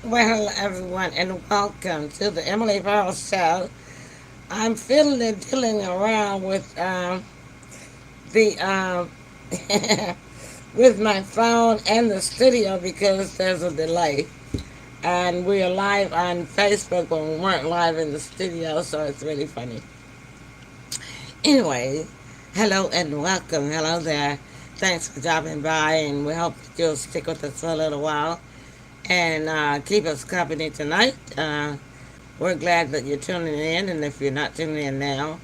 Well, hello everyone, and welcome to the Emily Pearl Show. I'm fiddling and dealing around with the with my phone and the studio because there's a delay, and we are live on Facebook, but we weren't live in the studio, so it's really funny. Anyway, hello and welcome. Hello there. Thanks for dropping by, and we hope that you'll stick with us for a little while and keep us company tonight. We're glad that you're tuning in, and if you're not tuning in now,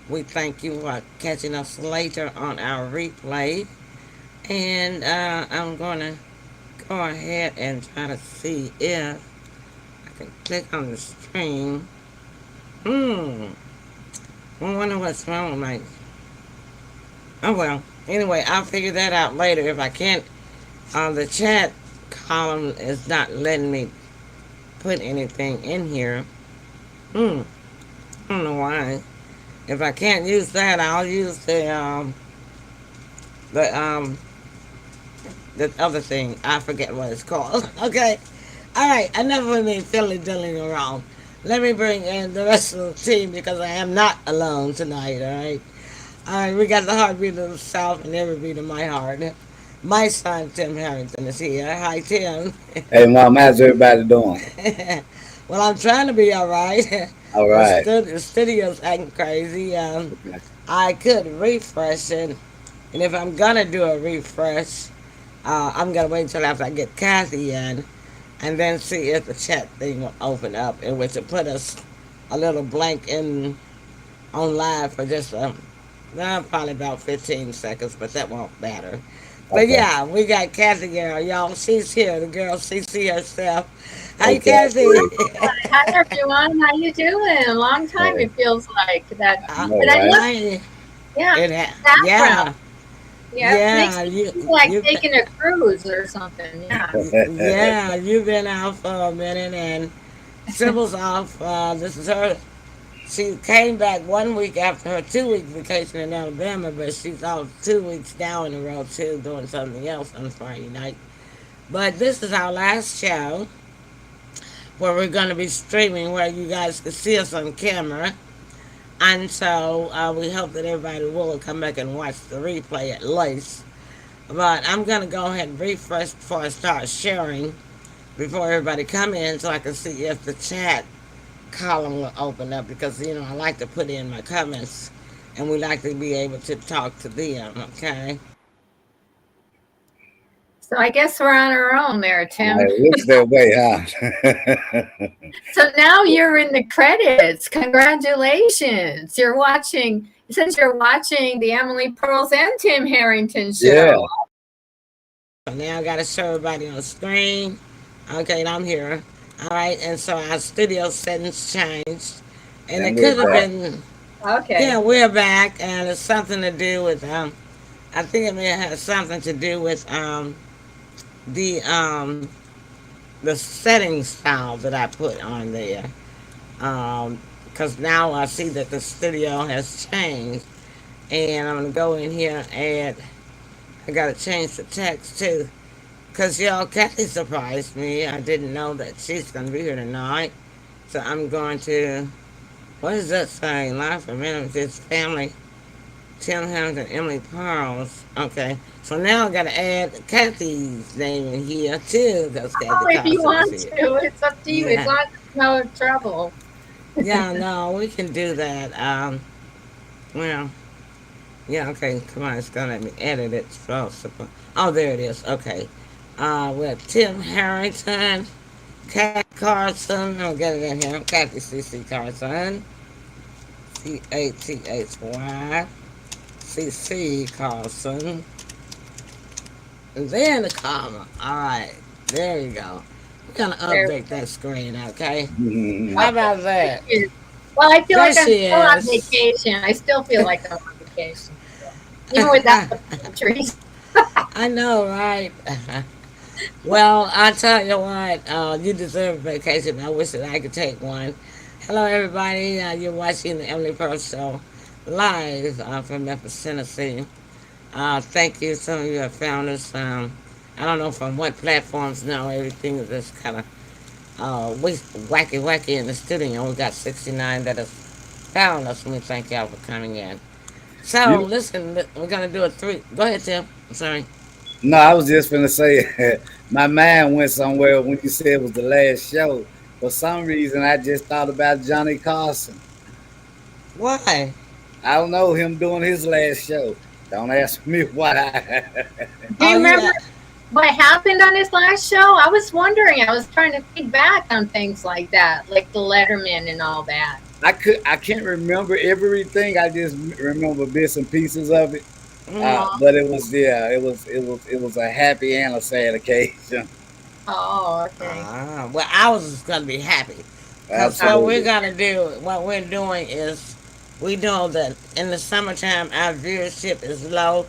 we thank you for catching us later on our replay. And I'm going to go ahead and try to see if I can click on the stream. Hmm, I wonder what's wrong with my. Oh well. Anyway, I'll figure that out later. If I can't, the chat column is not letting me put anything in here. Hmm, I don't know why. If I can't use that, I'll use the the other thing. I forget what it's called. Okay. All right. Enough of me fiddly dilling around. Let me bring in the rest of the team because I am not alone tonight. All right. All right. We got the heartbeat of the South and every beat of my heart. My son Tim Harrington is here. Hi Tim. Hey, Mom, how's everybody doing? Well, I'm trying to be all right. All right. The studio's acting crazy. Okay. I could refresh it, and if I'm gonna do a refresh, I'm gonna wait until after I get Kathy in, and then see if the chat thing will open up, in which will put us a little blank in on live for just probably about 15 seconds, but that won't matter. But Okay. yeah, we got Kathy girl, y'all. She's here, the girl CC herself. Hi, Okay. Kathy. Hi everyone, how you doing? A long time Hey, it feels like that. I uh, know, But I right? look, I, yeah, background. yeah, Yeah, it makes yeah. me You feel like you taking a cruise or something. Yeah. yeah, you've been out for a minute, and Sybil's off. This is her. She came back 1 week after her 2 week vacation in Alabama, but she's off 2 weeks now in a row too, doing something else on Friday night. But this is our last show where we're going to be streaming, where you guys can see us on camera. And so we hope that everybody will come back and watch the replay at least. But I'm going to go ahead and refresh before I start sharing, before everybody come in, so I can see if the chat column will open up, because I like to put in my comments, and we like to be able to talk to them. Okay. So I guess we're on our own there, Tim. It looks that way, huh? So now you're in the credits. Congratulations. Since you're watching the Emily Pearls and Tim Harrington Yeah. show. So now I got to show everybody on the screen. Okay, and I'm here. All right, and so our studio settings changed, and And it we're could have back. been. Okay. Yeah, we're back, and it's something to do with. I think it may have something to do with the um, the setting style that I put on there. Because now I see that the studio has changed, and I'm gonna go in here and I gotta change the text too. Cause y'all, Kathy surprised me. I didn't know that she's gonna be here tonight. So I'm going to. What is that saying? Live for a minute with this family. Tim Hamilton, Emily Pearls. Okay. So now I gotta add Kathy's name in here too, because Oh, Kathy if you Carson is want here. to, it's up to you. As Yeah. long as there's no trouble. Yeah, no, we can do that. Well, yeah, okay, come on, it's gonna let me edit it. Oh, there it is. Okay. We have Tim Harrington, Cat Carson. I'll get it in here. Kathy C.C. Carson. Cathy C.C. Carson. And then the comma. All right. There you go. We're gonna There. update that screen, okay? How Okay. about that? Well, I feel There like I'm she still on is. vacation. I still feel like I'm on vacation, even without the palm trees. I know, right? Well, I tell you what, you deserve a vacation. I wish that I could take one. Hello, everybody. You're watching the Emily Pearl Show live from Memphis, Tennessee. Thank you. Some of you have found us. I don't know from what platforms now. Everything is just kind of We wacky in the studio. We got 69 that has found us, and we thank y'all for coming in. So, You listen, we're going to do a three. Go ahead, Tim. I'm sorry. no, I was just gonna say my mind went somewhere when you said it was the last show. For some reason, I just thought about Johnny Carson. Why? I don't know him doing his last show. Don't ask me why. Do Oh, you remember yeah. what happened on his last show? I was wondering. I was trying to think back on things like that, like the Letterman and all that. I can't remember everything. I just remember bits and pieces of it. Mm. But it was yeah, it was a happy and a sad occasion. Oh, okay. Well, I was just going to be happy. Because what we're Absolutely. going to do, what we're doing is, we know that in the summertime, our viewership is low.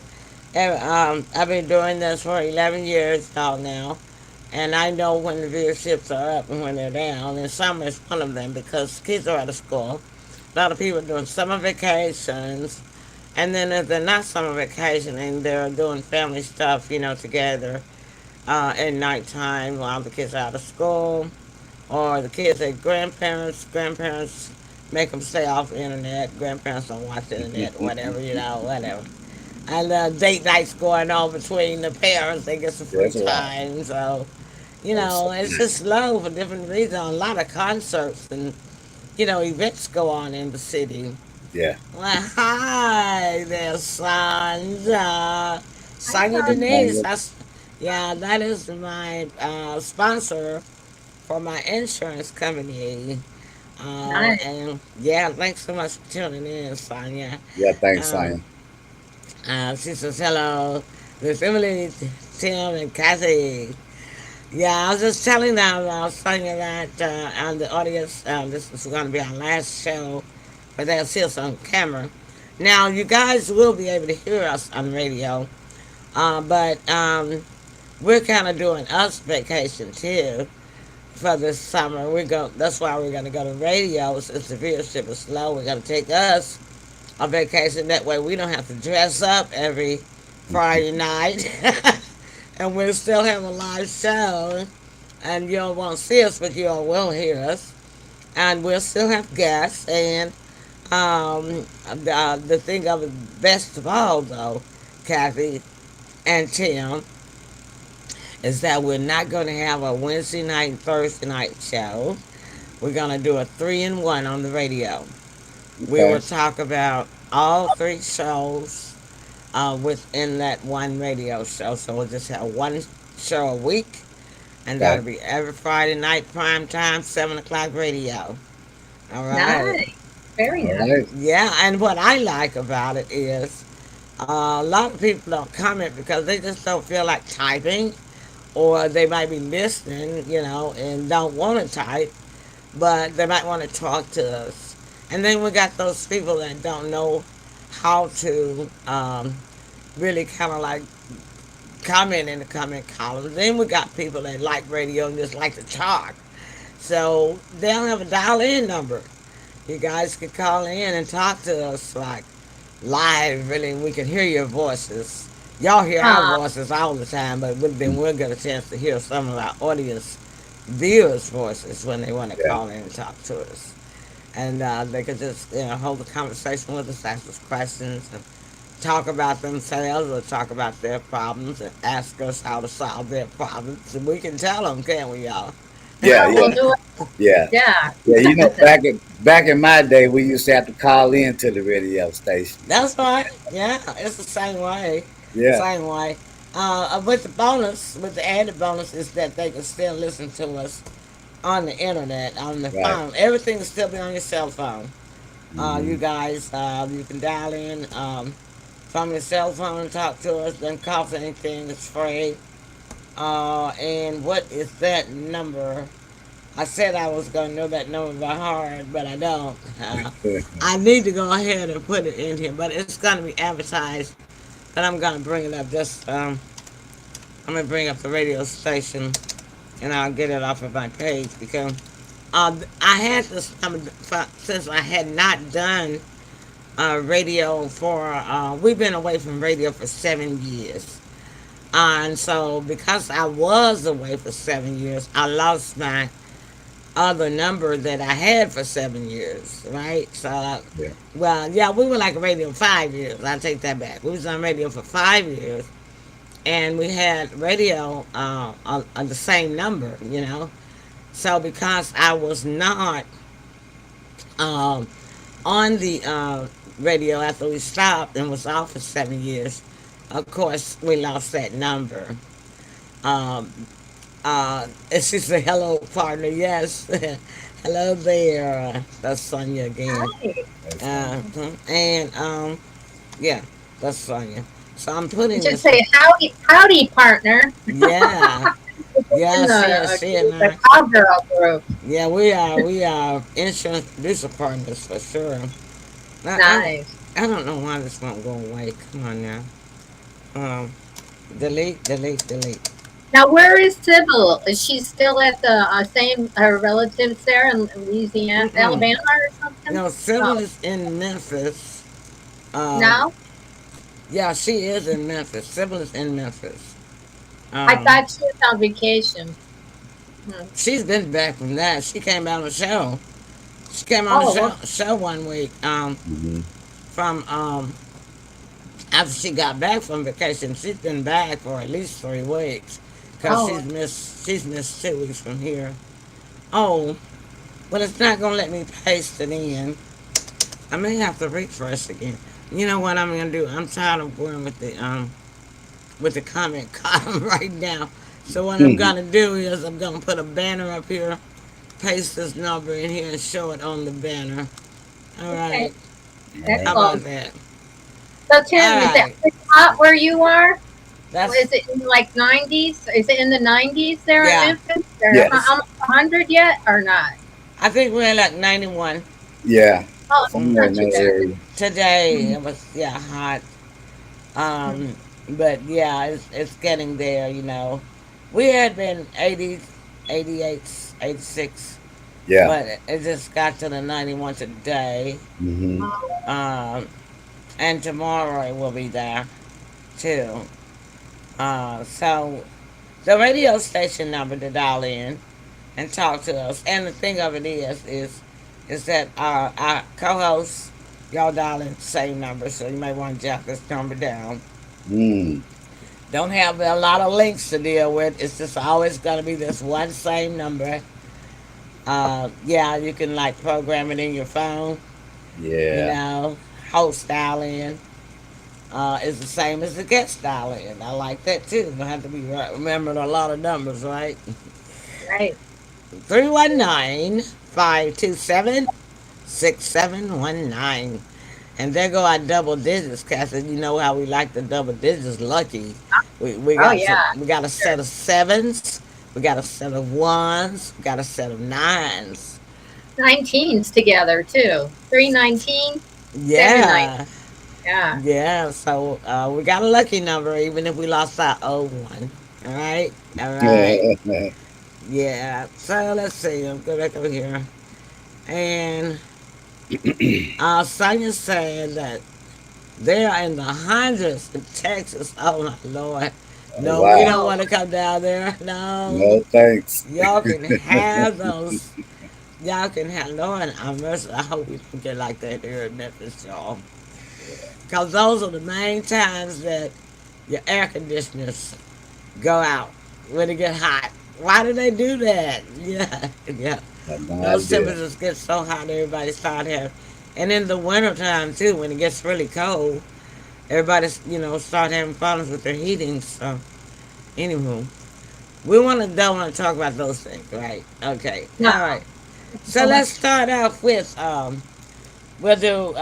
And, I've been doing this for 11 years now. And I know when the viewerships are up and when they're down. And summer is one of them because kids are out of school. A lot of people are doing summer vacations. And then if they're not summer vacationing, they're doing family stuff, together at nighttime while the kids are out of school. Or the kids at grandparents make them stay off the internet. Grandparents don't watch the internet, whatever, whatever. And date nights going on between the parents. They get some free That's right. time. So, That's it's just slow for different reasons. A lot of concerts and, events go on in the city. yeah. Well, hi there, Sandra. Hi, Sonia Tom. Denise. Yeah, that is my sponsor for my insurance company. Nice. And yeah, thanks so much for tuning in, Sonia. Yeah, thanks, Um, Simon. she says hello. Miss Emily, Tim, and Kathy. Yeah, I was just telling them, Sonia, that on the audience, this is going to be our last show, but they'll see us on camera. Now, you guys will be able to hear us on radio, but we're kind of doing us vacation too for this summer. That's why we're gonna go to radio since the viewership is slow. We're gonna take us on vacation. That way we don't have to dress up every Friday night, and we'll still have a live show. And you all won't see us, but you all will hear us, and we'll still have guests. And the thing of it, best of all, though, Kathy and Tim, is that we're not going to have a Wednesday night and Thursday night show. We're going to do a 3-in-1 on the radio. We Okay. will talk about all three shows within that one radio show. So we'll just have one show a week, and Okay. that'll be every Friday night, prime time, 7 o'clock radio. All right. Nice. Very All nice. right. Yeah, and what I like about it is a lot of people don't comment because they just don't feel like typing, or they might be listening, and don't want to type, but they might want to talk to us. And then we got those people that don't know how to really kind of like comment in the comment column. Then we got people that like radio and just like to talk. So they don't have a dial in number. You guys can call in and talk to us like live, really. We can hear your voices. Y'all hear our Uh, voices all the time, but then we'll get a chance to hear some of our audience viewers' voices when they want to Yeah. call in and talk to us. And they could just, hold a conversation with us, ask us questions, and talk about themselves or talk about their problems and ask us how to solve their problems. And we can tell them, can't we, y'all? Yeah, yeah, we'll yeah, do it. yeah. Yeah. Yeah, back in my day, we used to have to call in to the radio station. That's right. Yeah, it's the same way. Yeah, Same way. With the added bonus is that they can still listen to us on the internet, on the right. phone. Everything will still be on your cell phone. You Hmm. guys, you can dial in from your cell phone and talk to us. Doesn't cost anything. It's free. And what is that number? I said I was going to know that number by heart, but I don't. I need to go ahead and put it in here, but it's going to be advertised. But I'm going to bring it up. I'm going to bring up the radio station, and I'll get it off of my page because I had this since I had not done radio we've been away from radio for 7 years. And so, because I was away for 7 years, I lost my other number that I had for 7 years, right? So, Yeah. well, yeah, we were like radio 5 years. I take that back. We was on radio for 5 years, and we had radio on the same number, you know. So because I was not um, on the radio after we stopped and was off for 7 years, of course we lost that number. Um, and she said, "Hello, partner." Yes, hello there. That's Sonia again. Hi. That's funny. And yeah, that's Sonia. So I'm You putting should this. say howdy, howdy, partner. Yeah, In yeah, she and the I. cowgirl group. Yeah, we are insurance producer partners for sure. Nice. I don't know why this won't go away. Come on now. Um, delete, delete, delete. Now, where is Sybil? Is she still at the same her relatives there in Louisiana, Mm-mm. Alabama, or something? No, Sybil Oh, is in Memphis. Um, no. yeah, she is in Memphis. Sybil is in Memphis. I Um, thought she was on vacation. Hmm. she's been back from that. She came out on the show. She came on the Oh, show one week. Hmm. From after she got back from vacation, she's been back for at least 3 weeks because oh, she's missed 2 weeks from here. Oh, but it's not gonna let me paste it in. I may have to refresh again. You know what I'm gonna do? I'm tired of going with the comment column right now. So what I'm gonna do is I'm gonna put a banner up here, paste this number in here, and show it on the banner. All okay. right. All How right. about Excellent. that? So, All Tim, is right. it hot where you are? Or That's is it in like 90s? Is it in the 90s there in yeah. Memphis? Or Yes. almost 100 yet, or not? I think we're like 91 Yeah. Oh, it's Somewhere not in too that bad. area. today. It was hot. Mhm. But yeah, it's getting there. We had been 80, 88, 86, Yeah. but it just got to the 91 today. Hmm. Um, and tomorrow it will be there too. So the radio station number to dial in and talk to us. And the thing of it is that our co-hosts, y'all dial in the same number, so you may want to jot this number down. Mm. Don't have a lot of links to deal with. It's just always going to be this one same number. Yeah, you can like program it in your phone. You Yeah. know, host dial in is the same as the guest dial in. I like that too. Don't have to be remembering a lot of numbers, right? Right. 319-527-6719. And there go our double digits, Cassie. You know how we like the double digits. Lucky, we Oh, got yeah. we got a Sure. set of sevens, we got a set of ones, we got a set of nines. 19s together, too. 319, 719. Yeah, Yeah. yeah. So we got a lucky number, even if we lost our old one. All right, all right. Yeah. So let's see. I'll go back over here, and Sonia said that they are in the hundreds in Texas. Oh my lord. Oh, No, we wow. don't Oh, want to come down there. No. No thanks. Y'all can have those. Y'all can have, Lord, I'm mercy. I hope we don't get like that here in Memphis, y'all. Because those are the main times that your air conditioners go out when it get hot. Why do they do that? Yeah, yeah. I have no Those idea. temperatures get so hot, everybody start having. And in the wintertime, too, when it gets really cold, everybody's, start having problems with their heating. So, anywho, don't want to talk about those things, right? Okay, no. all right. So let's start off with we'll do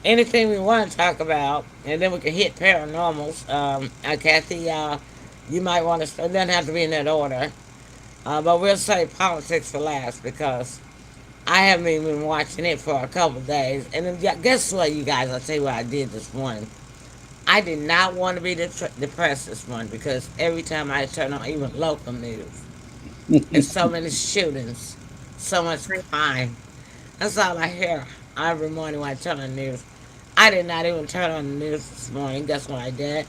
anything we want to talk about, and then we can hit paranormals. Kathy, you might want to. It doesn't have to be in that order, but we'll say politics for last because I haven't even been watching it for a couple of days. And then, yeah, guess what, you guys? I'll tell you what I did this morning. I did not want to be depressed this morning because every time I turn on even local news, there's so many shootings, so much crime. That's all I hear every morning when I turn on the news. I did not even turn on the news this morning. Guess what I did?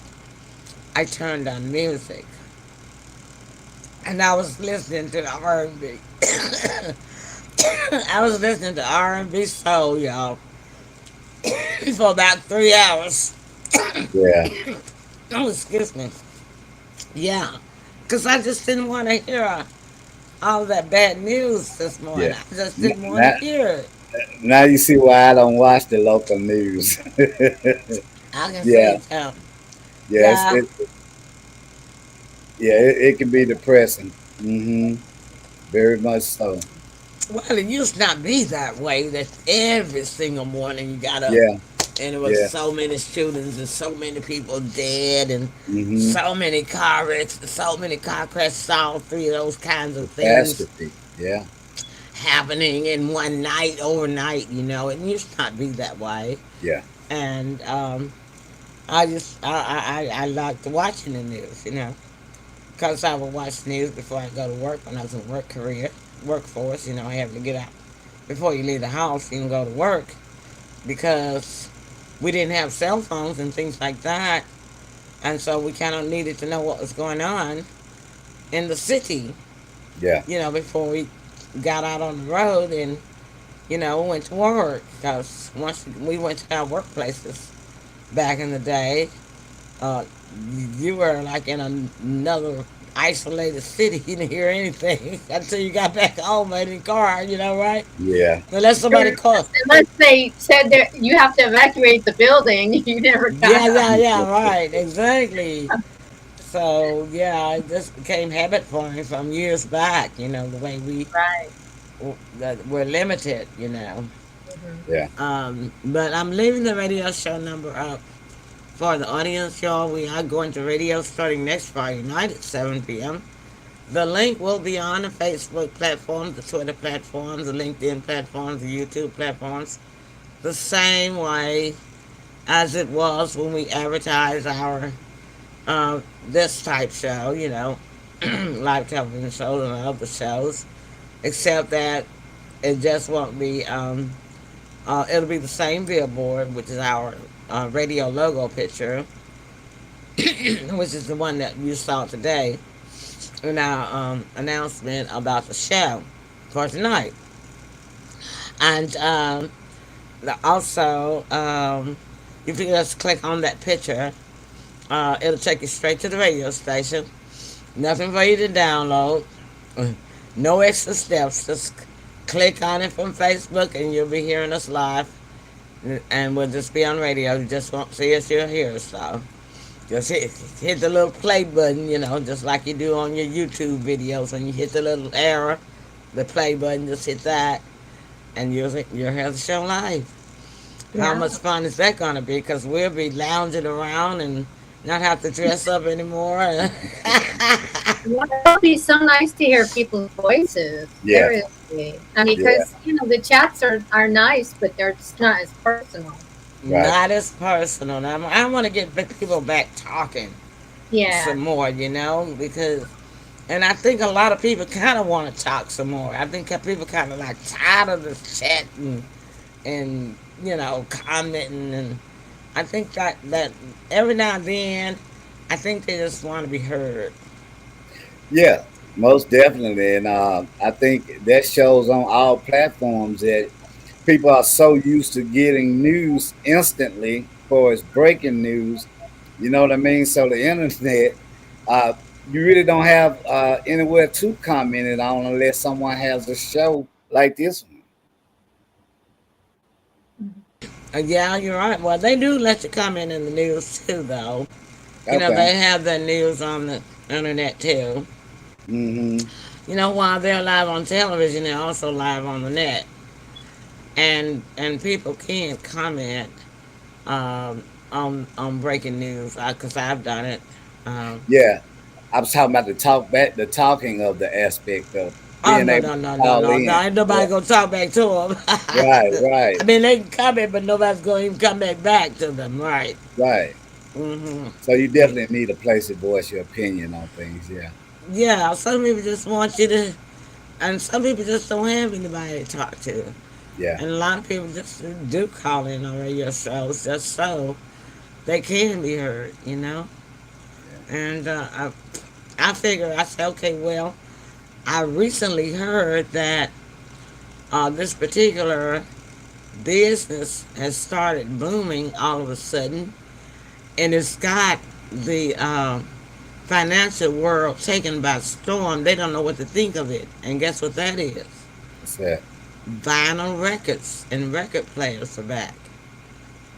I turned on music. And I was listening to the R&B. I was listening to R&B soul, y'all, for about 3 hours. Yeah. Oh, excuse me. Yeah, because I just didn't want to hear all that bad news this morning. Yeah. I just N- didn't want to Now, hear it. now you see why I don't watch the local news. I can Yeah. see too. Yes. Yeah. It can be depressing. Very much so. Well, it used not be that way. That every single morning you got up Yeah. and there was Yeah. so many shootings and so many people dead and hmm so many car wrecks, so many car crashes, all three of those kinds of things Catastrophe. Yeah. happening in one night, overnight. It used not be that way. Yeah. And I liked watching the news, because I would watch the news before I go to work when I was in workforce. I have to get out before you leave the house. You can go to work because we didn't have cell phones and things like that, and so we kind of needed to know what was going on in the city, Yeah. before we got out on the road and went to work. Because once we went to our workplaces back in the day, uh, you were like in another isolated city. You didn't hear anything until you got back home in the car, right? Yeah. Unless somebody called. Unless they said that you have to evacuate the building, you never got Yeah, out. yeah, yeah, right, exactly. So, yeah, it just became habit forming from years back, the way Right. that we're limited, Mhm. Yeah. But I'm leaving the radio show number up for the audience, y'all. We are going to radio starting next Friday night at 7 p.m. The link will be on the Facebook platform, the Twitter platforms, the LinkedIn platforms, the YouTube platforms, the same way as it was when we advertised our this type show, live television shows and other shows, except that it just won't be. It'll be the same billboard, which is our radio logo picture, which is the one that you saw today in our announcement about the show for tonight. And also, if you just click on that picture, it'll take you straight to the radio station. Nothing for you to download. No extra steps. Just click on it from Facebook and you'll be hearing us live. And we'll just be on radio. You just won't see us, you'll hear us. So just hit the little play button, just like you do on your YouTube videos. When you hit the little arrow, the play button, just hit that. And you'll hear the show live. How Yeah. much fun is that going to be? Because we'll be lounging around and not have to dress up anymore. Yeah, it'll be so nice to hear people's voices. Yeah. Seriously. I mean, Yeah. because, the chats are nice, but they're just not as personal. Right. Not as personal. Now, I want to get people back talking Yeah. some more, because, and I think a lot of people kind of want to talk some more. I think people kind of like tired of the chat and commenting, and I think that every now and then, I think they just want to be heard. Yeah. Most definitely. And I think that shows on all platforms that people are so used to getting news instantly for its breaking news. You know what I mean? So the internet, uh, you really don't have anywhere to comment it on unless someone has a show like this one. Yeah, you're right. Well, they do let you comment in the news too, though. Okay. They have the news on the internet too. hmm While they're live on television, they're also live on the net, and people can comment on breaking news because I've done it. Um, Yeah. I was talking about the talking of the aspect of oh being no able no to no no call no no! in. Ain't nobody Yeah. gonna talk back to them. Right. Right. I mean, they can comment, but nobody's gonna even come back to them, right? Right. hmm So you definitely need a place to voice your opinion on things. Yeah. Yeah, some people just want you to, and some people just don't have anybody to talk to, Yeah. and a lot of people just do call in on radio shows just so they can be heard. Yeah. And I figure I said, okay, well, I recently heard that This particular business has started booming all of a sudden, and it's got the financial world taken by storm. They don't know what to think of it. And guess what that is? What's that? Vinyl records and record players are back.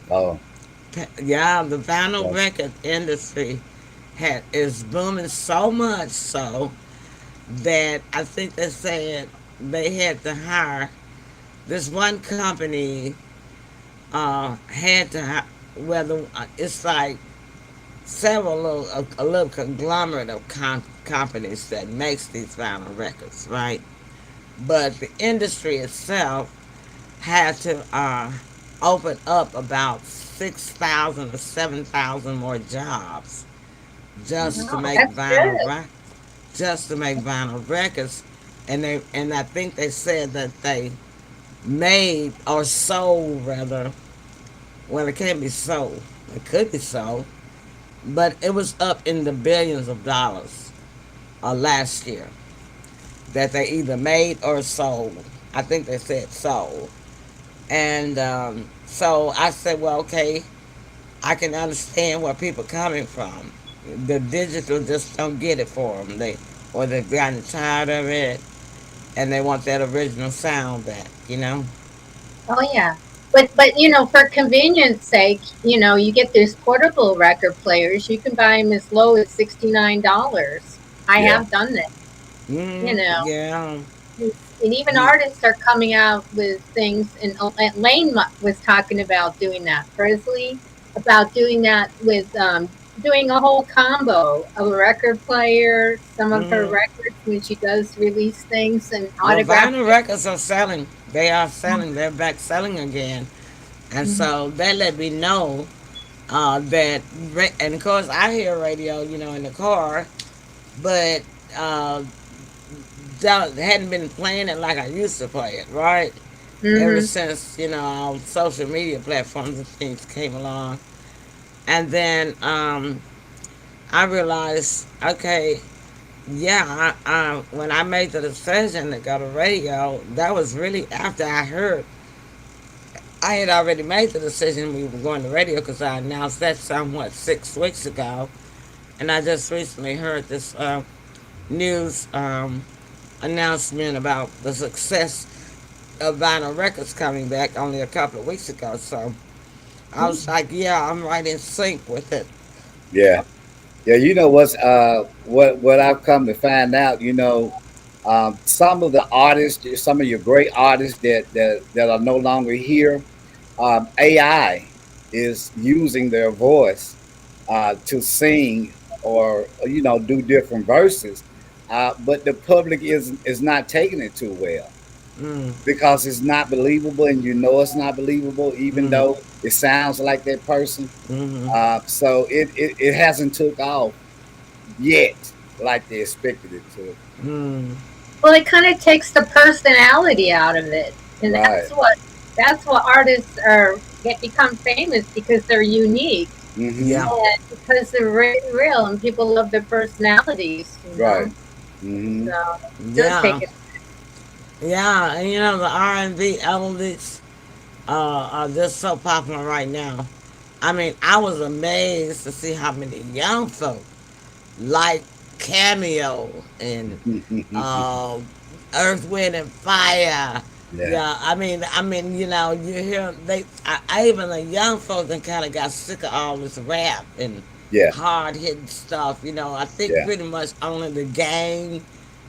Oh, Yeah, the vinyl yes. record industry is booming so much so that I think they said they had to hire this one company. Had to hire, well, it's like several a little conglomerate of companies that makes these vinyl records, right? But the industry itself had to open up about 6,000 or 7,000 more jobs just to Oh, make that's good. just to make vinyl records, and I think they said that they made or sold rather. Well, it can't be sold. It could be sold, but it was up in the billions of dollars last year that they either made or sold. I think they said sold. And so I said, well, okay, I can understand where people are coming from. The digital just don't get it for them. Or they've gotten tired of it, and they want that original sound back. You know. Oh yeah. But for convenience sake, you get those portable record players. You can buy them as low as $69. I Yeah. have done that. You know, Yeah. and even Yeah. artists are coming out with things. And Lane was talking about doing that. Presley about doing that with doing a whole combo of a record player, some of her Mm. records when she does release things and Well, autograph. vinyl records are selling. They are selling. They're back selling again, and Mhm. so they let me know that. And of course, I hear radio, in the car, but uh, hadn't been playing it like I used to play it, right? Ever Mhm. since social media platforms and things came along, and then I realized, okay, yeah, when I made the decision to go to radio, that was really after I heard. I had already made the decision we were going to radio because I announced that somewhat 6 weeks ago, and I just recently heard this news announcement about the success of vinyl records coming back only a couple of weeks ago. So I was like, yeah, I'm right in sync with it. Yeah. Yeah. You know what I've come to find out. Some of the artists, some of your great artists that are no longer here, AI is using their voice to sing or do different verses, but the public is not taking it too well Mm, because it's not believable, and it's not believable, even mm, though it sounds like that person. mm, So it hasn't took off yet like they expected it to. mm. Well, it kind of takes the personality out of it, and Right. that's what artists become famous because they're unique Mm-hmm. Yeah, and because they're really real and people love their personalities. Right. Mm-hmm. So it does take yeah, it. yeah. And the R&B elements are just so popular right now. I mean, I was amazed to see how many young folk like Cameo and uh, Earth, Wind, and Fire. Yeah. Yeah, you hear even the young folks that kind of got sick of all this rap and Yeah. hard hitting stuff. I think Yeah. pretty much only the gang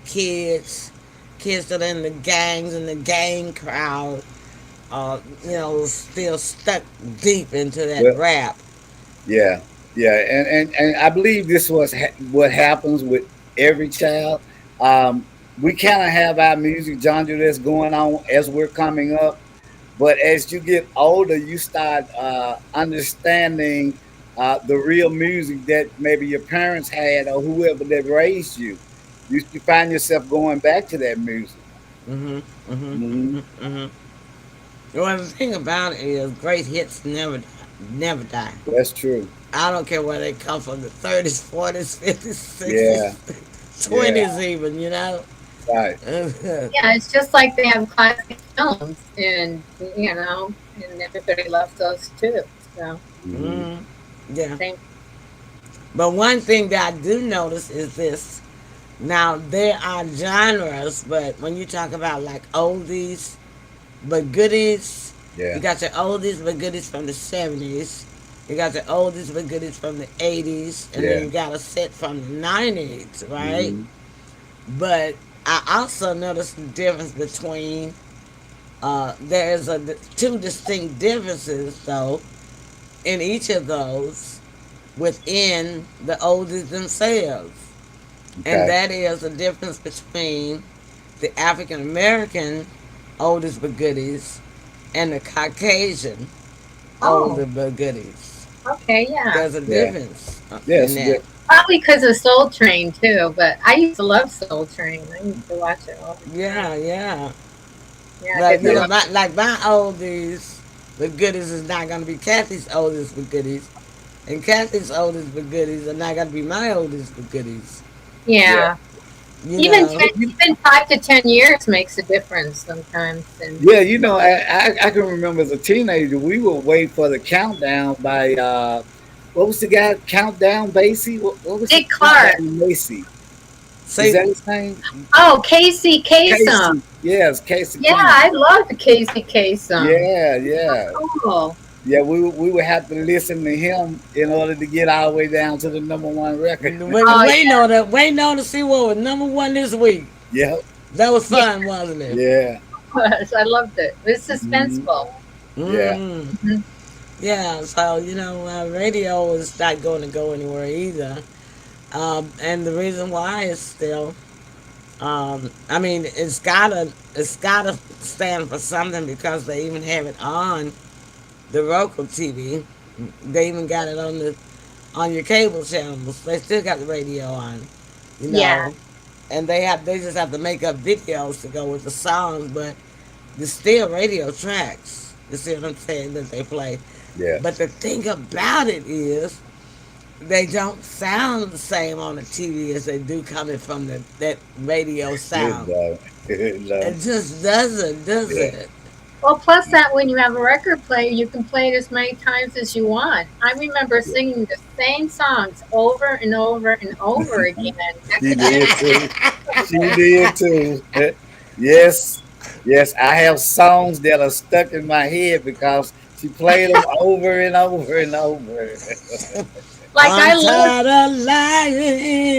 kids, kids that are in the gangs and the gang crowd, still stuck deep into that Well, rap. yeah. Yeah. And I believe this was what happens with every child. Um, we kind of have our music genre that's going on as we're coming up. But as you get older, you start understanding the real music that maybe your parents had or whoever that raised you. You find yourself going back to that music. Mm-hmm. Mm-hmm. Hmm. Mm-hmm. Mm-hmm. Well, the thing about it is, great hits never die. That's true. I don't care where they come from, the 30s, 40s, 50s, Yeah, 60s, yeah, 20s even, right. Yeah, it's just like they have classic Jones, and and everybody loves those too. So Mhm. Mm, yeah. same. But one thing that I do notice is this. Now there are genres, but when you talk about like oldies but goodies, you Yeah. got your oldies but goodies from the 70s. You got your oldies but goodies from the 80s, and then Yeah. you got a set from the 90s, right? Hmm. But I also noticed the difference between there is two distinct differences though in each of those within the oldies themselves, and Okay. that is the difference between the African American oldies but goodies and the Caucasian Oh, older but goodies. okay, yeah. There's a Yeah. difference Yeah. in It's that. different. Probably because of Soul Train too. But I used to love Soul Train. I used to watch it all the time. Yeah, yeah. Yeah, But because I you know, Yeah. love. my oldies but goodies is not gonna be Kathy's oldies but goodies, and Kathy's oldies but goodies are not gonna be my oldies but goodies. Yeah. Yeah, You know. even 5 to 10 years makes a difference sometimes. And Yeah, I can remember as a teenager, we would wait for the countdown by what was the guy? Countdown Basie? What was it? Dick Clark. Countdown Macy? Is See, that his name? Oh, Casey Kasem. Casey. Yes, Casey Yeah, Kasem. I love the Casey Kasem. Yeah, yeah, Cool. yeah. We would have to listen to him in order to get our way down to the number one record. Oh waiting on to see what was number one this week. Yep. That was yeah, fun, wasn't it? Yeah. it was. I loved it. It was Hmm. suspenseful. Yeah. Mm. Mhm. Yeah, so radio is not going to go anywhere either. And the reason why is still, I mean, it's gotta stand for something because they even have it on the local TV. They even got it on your cable channels. They still got the radio on, you Yeah, know, and they just have to make up videos to go with the songs, but there's still radio tracks. You see what I'm saying that they play. Yeah. But the thing about it is, they don't sound the same on the TV as they do coming from that radio It sound. does. It It does. just doesn't, does Yeah. it? well, plus that when you have a record player, you can play it as many times as you want. I remember Yeah. singing the same songs over and over and over again She next to did too. She did too. Yes. Yes. I have songs that are stuck in my head because she played them over and over and over. like I'm I love tired of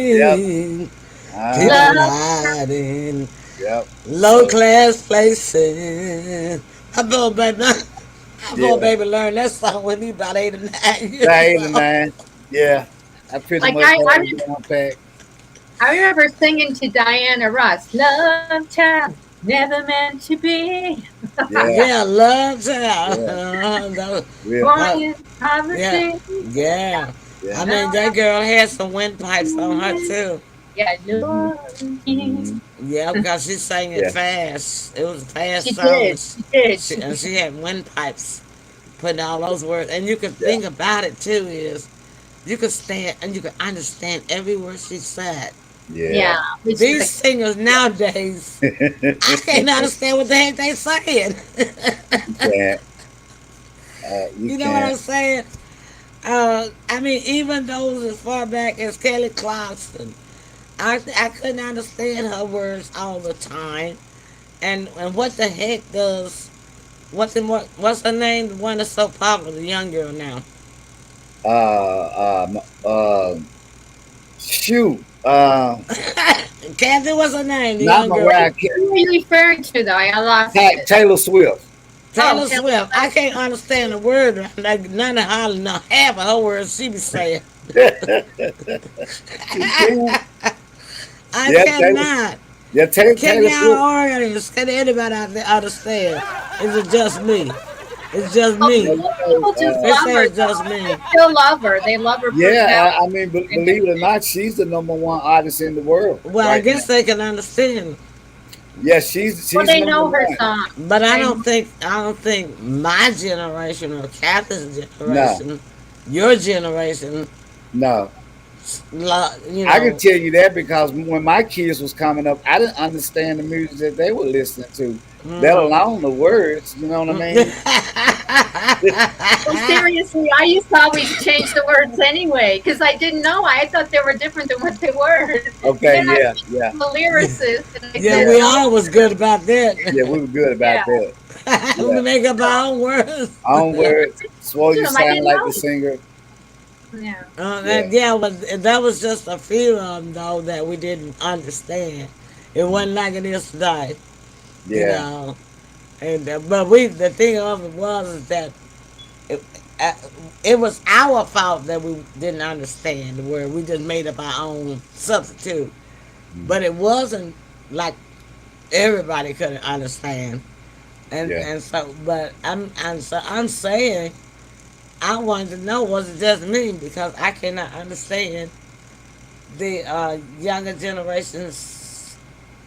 Yep. lying, Uh-huh. people love hiding, Yep. low class places. I thought, baby, I thought Yeah. baby learned that song when he about 8 or 9 years Nine and old. nine. Yeah. I pretty like much I, had I it down pat. I remember singing to Diana Ross, "Love Child, never meant to be, Yeah. Yeah, love child. Yeah. Real. Uh, born in yeah, poverty." yeah. Yeah. I No, mean, that girl had some windpipes on her too. yeah, Hmm. no, Hmm. Yeah, because she sang it Yeah. fast. It was a fast she song, did, she did. and she had windpipes putting all those words. And you can Yeah. think about it too is you could stand and you could understand every word she said. Yeah. Yeah, which is These singers nowadays, I can't understand what the heck they saying. You can't. You You know what I'm can't. saying? I mean, even those as far back as Kelly Clarkson, I couldn't understand her words all the time. And what the heck does what's her name? The one that's so popular, the young girl now. Uh, Shoot. Kathy, what's her name? The Not young girl. Mariah who are you referring to though? I lost it. Taylor Swift. Oh, Taylor Swift. I can't understand a word. Like none of her, no, half of her words she be saying. You can't. I Yeah, cannot. Can Taylor y'all Swift. organize? Can anybody out there understand? Is it just me? It's just well, me. people just They love say her it's just though. me. They still love her. They love her Yeah, personality. I mean, believe it or not, she's the number one artist in the world Well, I right now. guess they can understand, Yeah, she's Well, she's they number know her one. song. but They, I don't think my generation or Kathy's No, generation, your generation, no, You I can know. tell you that because when my kids was coming up, I didn't understand the music that they were listening to, let Mm. alone the words. You know what I mean? Well, seriously, I used to always change the words anyway because I didn't know. I thought they were different than what they were. And Okay, then I yeah, went yeah, to the lyricist and I Yeah, said, yeah, we no, all was good about yeah. that. We were good yeah. about that. We Yeah, make up So our own words. own yeah, words. I Swore told you him I sound didn't like the know. singer. Yeah. Yeah, And yeah, that was just a few of them though that we didn't understand. It wasn't like it is today, you yeah, know. And but we, the thing of it was is that it, uh, it was our fault that we didn't understand the word. We just made up our own substitute. mm, But it wasn't like everybody couldn't understand. yeah. And so, but I'm saying I wanted to know, was it just me, because I cannot understand the younger generation's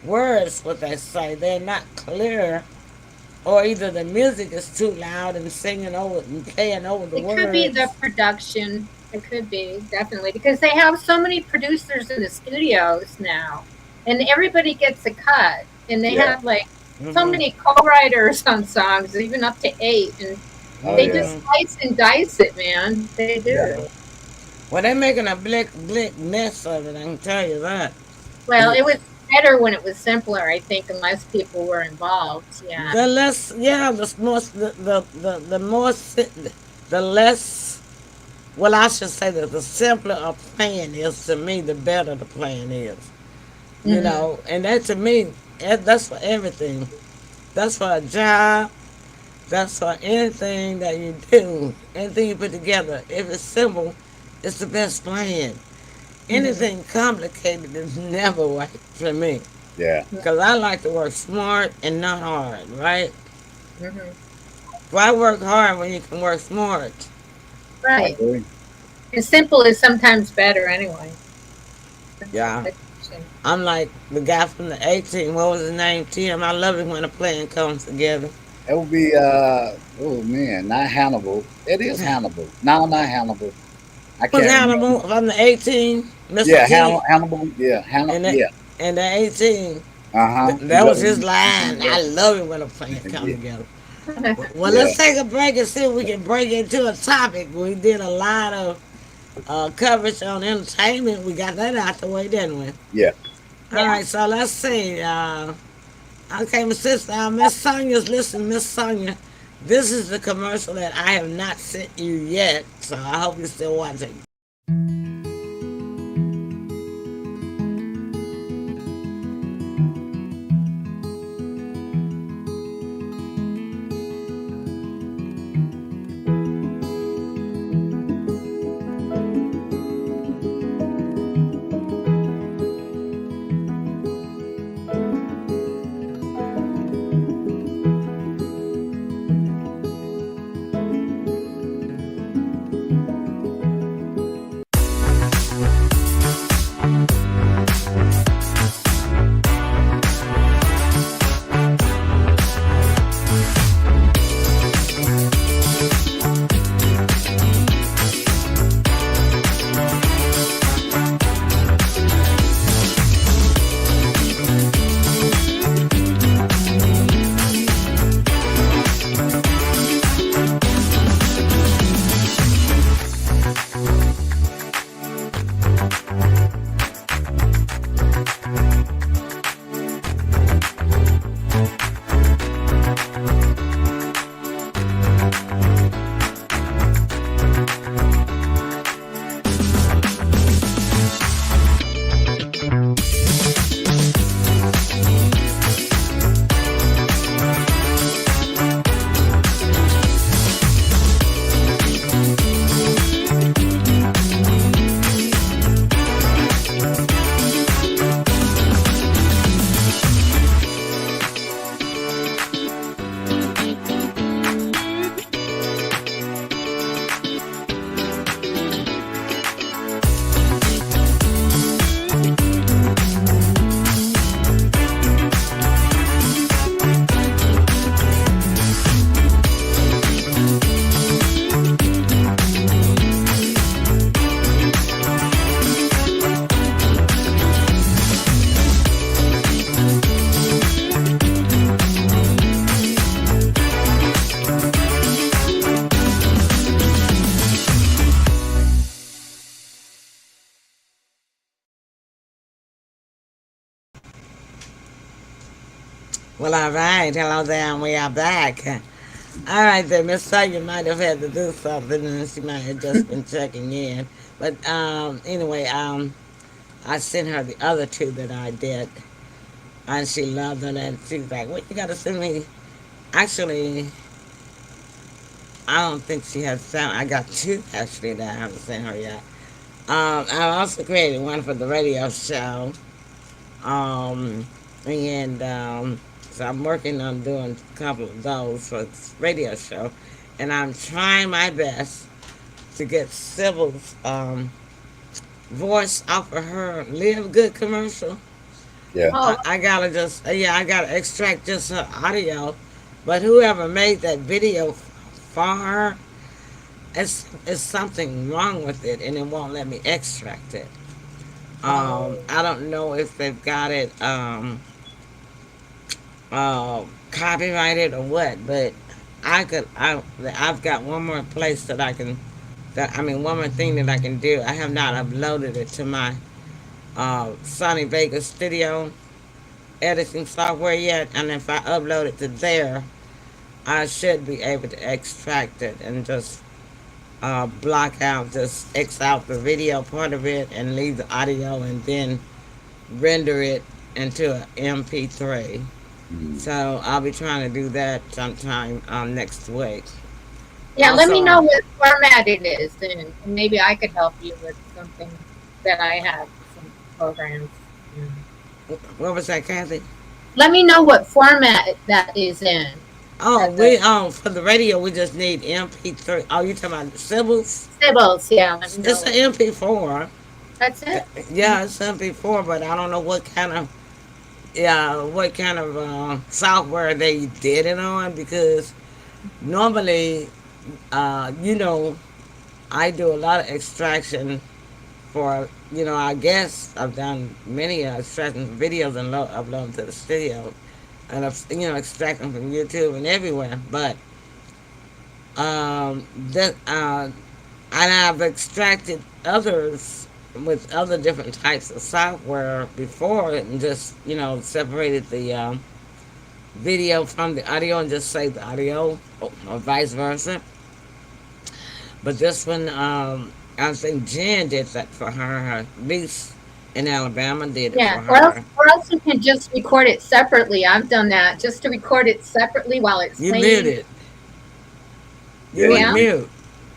words. What they say, they're not clear, or either the music is too loud and singing over and playing over the It could be the words. production. It could be, definitely, because they have so many producers in the studios now, and everybody gets a cut, and they Yeah. have like so Hmm. many co-writers on songs, even up to eight, and Oh they yeah. just Hmm. slice and dice it, man. They Yeah. do. Well, they're making a blick mess of it. I can tell you that. Well, The it was better when it was simpler, I think, and less people were involved. Yeah. the less, yeah, the more, the more, the less. Well, I should say that the simpler a plan is to me, the better the plan is. You Hmm. know, and that to me, that's for everything. That's for a job. That's for anything that you do, anything you put together. If it's simple, it's the best plan. Hmm. Anything complicated is never right for me. Yeah. Because I like to work smart and not hard, right? Hmm. Why work hard when you can work smart? I Right. agree. And simple is sometimes better anyway. Yeah. Like you say. I'm like the guy from the 18. What was his name? Tim. I love it when a plan comes together. It would be oh man, not Hannibal. It is Hannibal. No, not Hannibal. I Was can't Hannibal remember. from the 18, Mr. Yeah, T, Hannibal. Yeah, Hannibal. and the, Yeah. and the 18. Uh-huh. He That was loved his me. line. I love it when a plan come Yeah. together. Well, Yeah. let's take a break and see if we can break into a topic. We did a lot of coverage on entertainment. We got that out the way, didn't we? Yeah. All Yeah. right, so let's see. Okay, Miss Sister, Miss Sonia's listening. Miss Sonia, this is the commercial that I have not sent you yet, so I hope you're still watching. Well, all right. Hello there, and we are back. All right, then Miss Sawyer might have had to do something, and she might have just been checking in. But anyway, I sent her the other two that I did, and she loved them. And she's like, "What you got to send me?" Actually, I don't think she has found. I got two actually that I haven't sent her yet. I also created one for the radio show. Um, and so I'm working on doing a couple of those for this radio show. And I'm trying my best to get Sybil's voice off of her Live Good commercial. Yeah. Oh, I gotta just, yeah, I gotta extract just her audio. But whoever made that video for her, it's something wrong with it and it won't let me extract it. oh, I don't know if they've got it copyrighted or what, but I've got one more place that I can, one more thing that I can do. I have not uploaded it to my Sony Vegas Studio editing software yet, and if I upload it to there, I should be able to extract it and just block out, just X out the video part of it and leave the audio and then render it into an MP3. Mm. So I'll be trying to do that sometime next week. yeah. Let me Also, know what format it is, and maybe I could help you with something that I have, some programs. Yeah. what was that, Kathy? Let me know what format that is in. Oh, At the for the radio we just need MP3. Oh, you talking about symbols? Sibbles, yeah. Let me know It's an what. MP4. That's it. Yeah, it's MP4, but I don't know what kind of software they did it on because normally, you know, I do a lot of extraction for, I guess I've done many extraction videos and upload them to the studio, and I've, extract them from YouTube and everywhere. But that and I've extracted others with other different types of software before and just, separated the video from the audio and just saved the audio or vice versa. But this one, I think Jen did that for her. Her niece in Alabama did it Yeah. for her. Or else you can just record it separately. I've done that just to record it separately while it's You playing. muted. You Yeah, went Yeah. you, mute.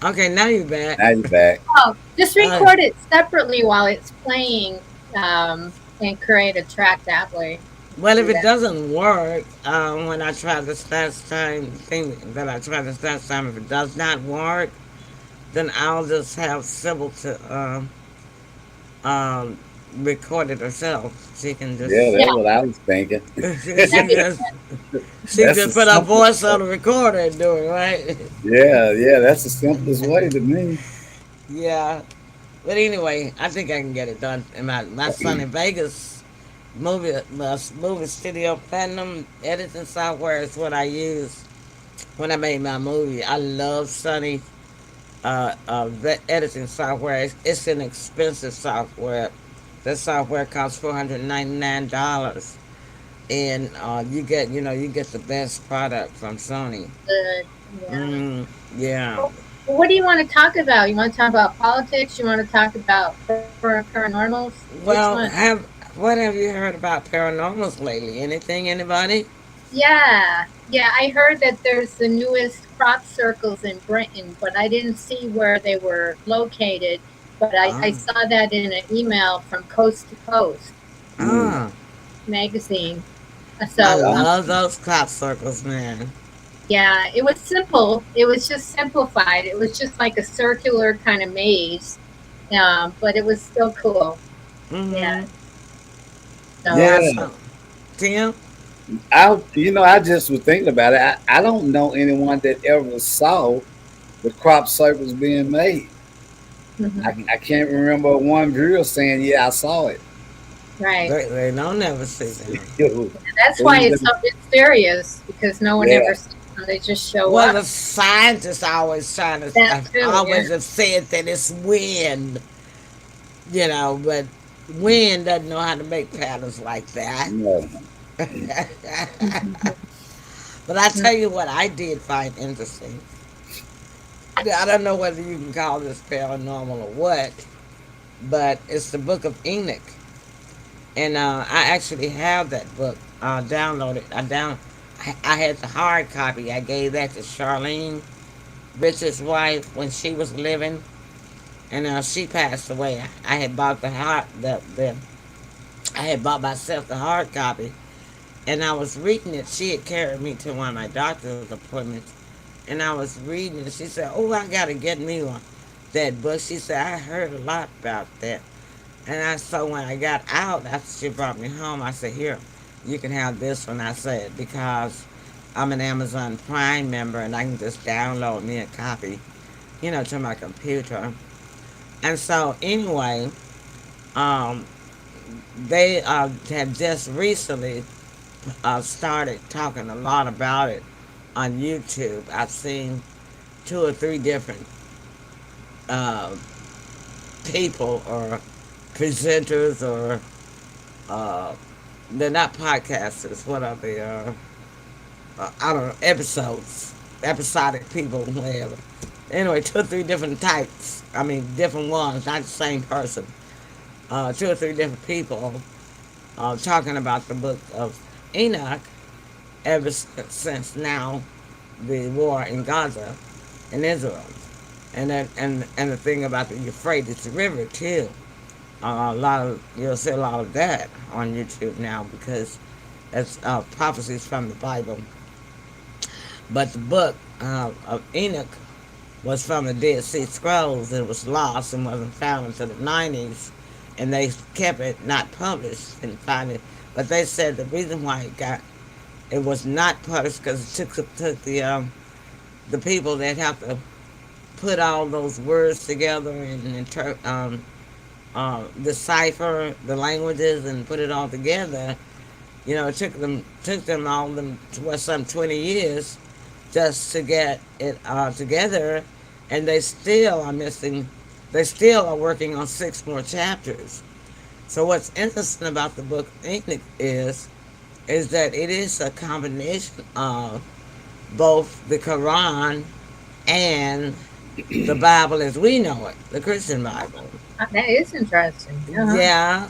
Okay, now you're back. now you're back. Oh, just Uh, record it separately while it's playing, and create a track that way. well, if Do it that. doesn't work, when I tried this last time, thing that I tried this last time, if it does not work, then I'll just have Sybil to um, record it herself. She can Yeah, just Yeah. that's what I was thinking. she That'd be just she That's the just put her simplest voice way. on the recorder and do it, right? Yeah, yeah, that's the simplest way to me. Yeah. But anyway, I think I can get it done. And my son in Vegas movie studio platinum editing software is what I use when I made my movie. I love Sunny editing software. It's an expensive software. That software costs $499, and you get the best product from Sony. Good. Yeah. Yeah. Well, what do you want to talk about? You want to talk about politics? You want to talk about paranormals? Which Well, one? what have you heard about paranormals lately? Anything? Anybody? Yeah, yeah. I heard that there's the newest crop circles in Britain, but I didn't see where they were located. But I Oh, saw that in an email from Coast to Coast Mm. oh, magazine. I So Um, love those crop circles, man. yeah, it was simple. It was just simplified. It was just like a circular kind of maze, but it was still cool. Yeah. Mm-hmm. So Yeah, I yeah, saw. Tim? I just was thinking about it. I don't know anyone that ever saw the crop circles being made. mhm, I can't remember one girl saying, "Yeah, I saw it." right. They don't never see them. That's why it's Yeah, so mysterious because no one ever sees them. They just show Well, up. the scientists always trying to, That too, yeah. always have said that it's wind, but wind doesn't know how to make patterns like that. no, But I tell you what, I did find interesting. I don't know whether you can call this paranormal or what, but it's the Book of Enoch, and I actually have that book downloaded. I had the hard copy. I gave that to Charlene, Richard's wife, when she was living, and she passed away. I had bought the I had bought myself the hard copy, and I was reading it. She had carried me to one of my doctor's appointments, and I was reading it. She said, "Oh, I gotta get me one that book." She said, "I heard a lot about that." And so when I got out after she brought me home, I said, "Here, you can have this one." I said, because I'm an Amazon Prime member and I can just download me a copy, to my computer. And so anyway, um, they have just recently started talking a lot about it on YouTube. I've seen two or three different uh, people or presenters or uh, they're not podcasters. What are they? I don't know. Episodic people, whatever. Anyway, two or three different types. I mean, different ones, not the same person. Two or three different people talking about the book of Enoch ever since now the war in Gaza and Israel, and the thing about the Euphrates River too. A lot of you'll see a lot of that on YouTube now because it's prophecies from the Bible. But the book of Enoch was from the Dead Sea Scrolls. It was lost and wasn't found until the 90s, and they kept it not published and find it. But they said the reason why it was not published because it took the people that have to put all those words together and decipher the languages and put it all together. It took them some 20 years just to get it together, and they still are missing. They still are working on six more chapters. So what's interesting about the book of Enoch is that it is a combination of both the Quran and the Bible as we know it, the Christian Bible. That is interesting. Uh-huh. Yeah,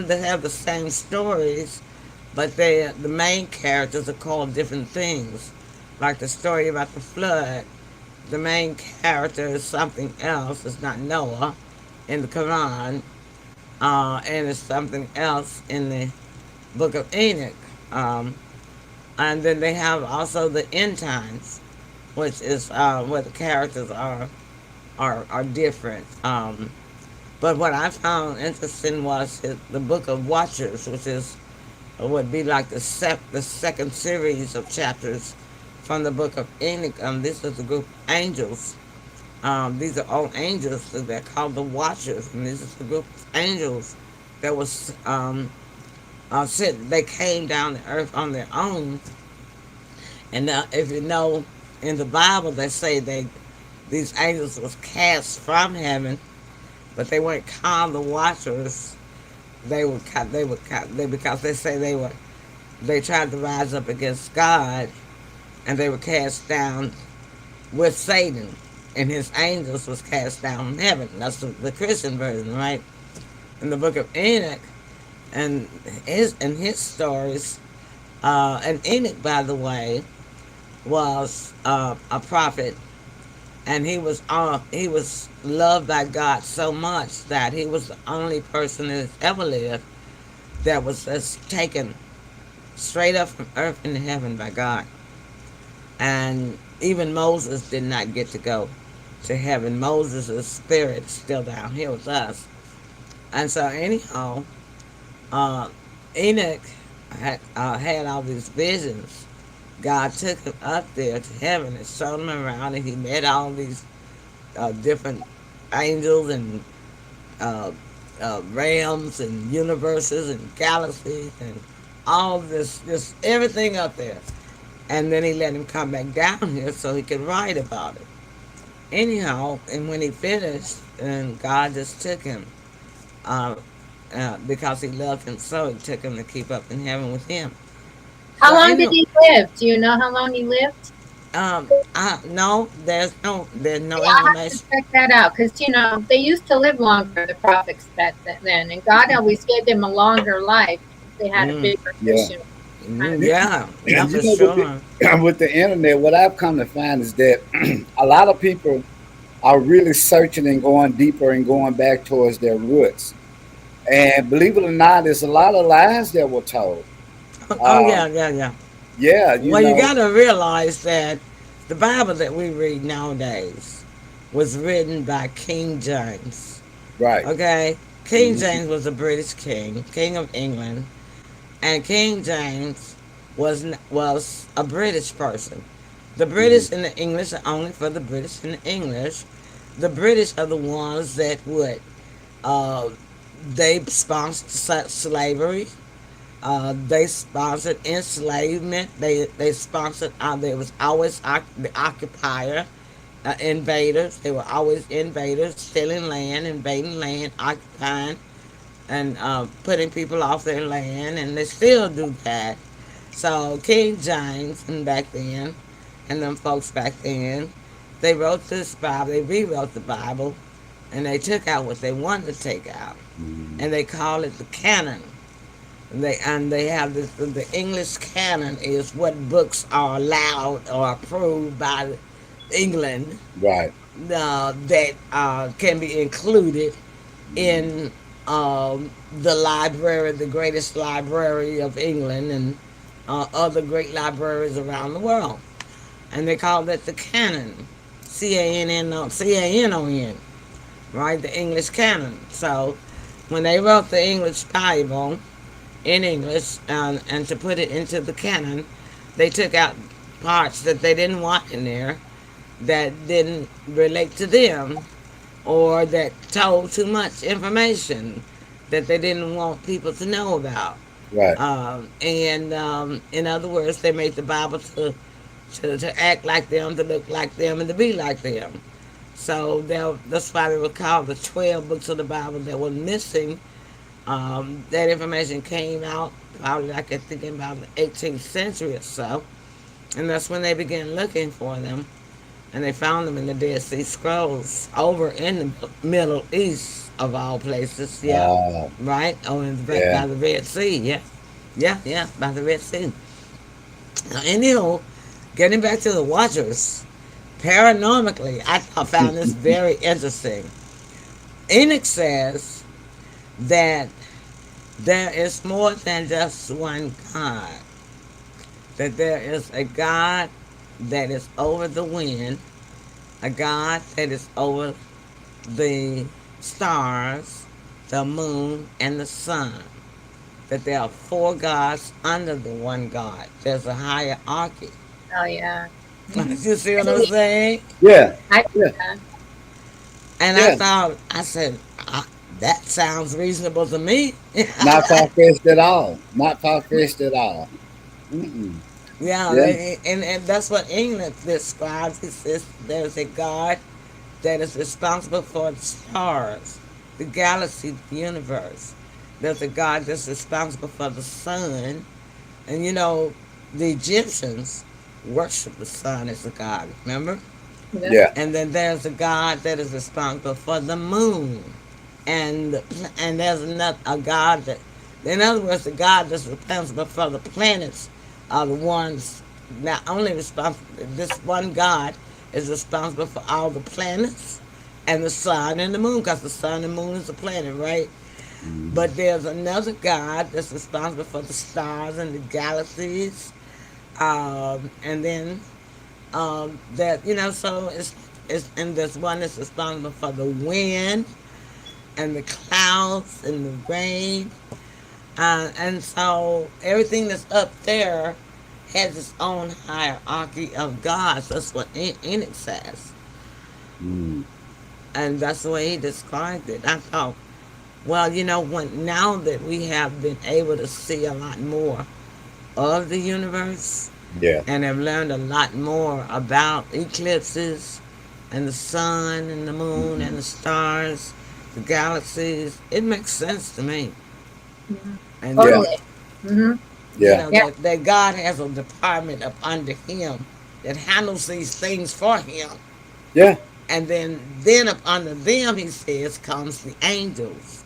they have the same stories, but the main characters are called different things. Like the story about the flood, the main character is something else. It's not Noah in the Quran, and it's something else in the Book of Enoch. Um, and then they have also the end times, which is where the characters are different. But what I found interesting was the Book of Watchers, which would be like the second series of chapters from the Book of Enoch. This is a group of angels. These are all angels. They're called the Watchers, and this is a group of angels that was said they came down to earth on their own. And if you know, in the Bible, they say these angels was cast from heaven, but they weren't called the Watchers. They because they say they tried to rise up against God, and they were cast down with Satan, and his angels was cast down from heaven. That's the Christian version, right? In the Book of Enoch, and his stories, and Enoch, by the way, was a prophet, and he was loved by God so much that he was the only person that has ever lived that was just taken straight up from earth into heaven by God. And even Moses did not get to go to heaven. Moses' spirit is still down here with us. And so anyhow, uh, Enoch had all these visions. God took him up there to heaven and showed him around, and he met all these different angels and realms and universes and galaxies and all this, just everything up there. And then he let him come back down here so he could write about it. Anyhow, and when he finished, and God just took him because he loved him so, he took him to keep up in heaven with him. How Well, long did anyway, he live? Do you know how long he lived? no, there's no Yeah, I'll have to information. check that out because they used to live longer. The prophets back then, and God always gave them a longer life. They had a Mm, bigger Yeah. mission. Kind of. yeah, yeah, You for know, with sure. with the internet, what I've come to find is that a lot of people are really searching and going deeper and going back towards their roots. And believe it or not, there's a lot of lies that were told. Oh, Um, yeah, yeah, yeah. yeah, Well, you got to realize that the Bible that we read nowadays was written by King James. right. Okay? King Hmm. James was a British king, king of England, and King James was a British person. The Hmm. British and the English are only for the British and the English. The British are the ones that would uh, they sponsored slavery. They sponsored enslavement. They sponsored. There was always the occupier, invaders. They were always invaders, stealing land, invading land, occupying, and putting people off their land, and they still do that. So King James and back then, and them folks back then, they wrote this Bible. They rewrote the Bible, and they took out what they wanted to take out, Hmm. and they call it the canon. They have this. The English canon is what books are allowed or approved by England, Right. that can be included Hmm. in the library, the greatest library of England, and other great libraries around the world. And they call it the canon, Canon, right? The English canon. So when they wrote the English Bible in English, and to put it into the canon, they took out parts that they didn't want in there, that didn't relate to them, or that told too much information that they didn't want people to know about. Right. And in other words, they made the Bible to act like them, to look like them, and to be like them. So that's why they were called the 12 books of the Bible that were missing. That information came out probably, like I think, about the 18th century or so. And that's when they began looking for them. And they found them in the Dead Sea Scrolls over in the Middle East, of all places. Yeah, Uh, right? Oh, yeah. by the Red Sea. Yeah, yeah, yeah, by the Red Sea. Now, anyhow, getting back to the Watchers, paranormally, I found this very interesting. Enoch says that there is more than just one God, that there is a God that is over the wind, a God that is over the stars, the moon, and the sun. That there are four gods under the one God. There's a hierarchy. Oh yeah. You Hmm. see what I'm saying? Yeah. I Yeah. And I Yeah. thought, I said, that sounds reasonable to me. Not far fetched at all. Not far fetched at all. Mm-mm. Yeah, Yeah. and that's what England describes. It says there's a God that is responsible for the stars, the galaxy, the universe. There's a God that's responsible for the sun. And the Egyptians worship the sun as a god, remember? yeah. Yeah. And then there's a God that is responsible for the moon. And there's another a God that, in other words, the God that's responsible for the planets are the ones not only responsible. This one God is responsible for all the planets and the sun and the moon, because the sun and moon is a planet, right? Hmm. But there's another God that's responsible for the stars and the galaxies, and then so it's and there's one that's responsible for the wind and the clouds and the rain. And so everything that's up there has its own hierarchy of gods. That's what Enoch says. Mm. And that's the way he described it. I thought, well, now that we have been able to see a lot more of the universe Yeah. and have learned a lot more about eclipses and the sun and the moon and the stars, the galaxies, it makes sense to me. Mhm. And Yeah. Totally. Hmm. Yeah. Yeah. that God has a department up under him that handles these things for him. Yeah. And then up under them, he says, comes the angels.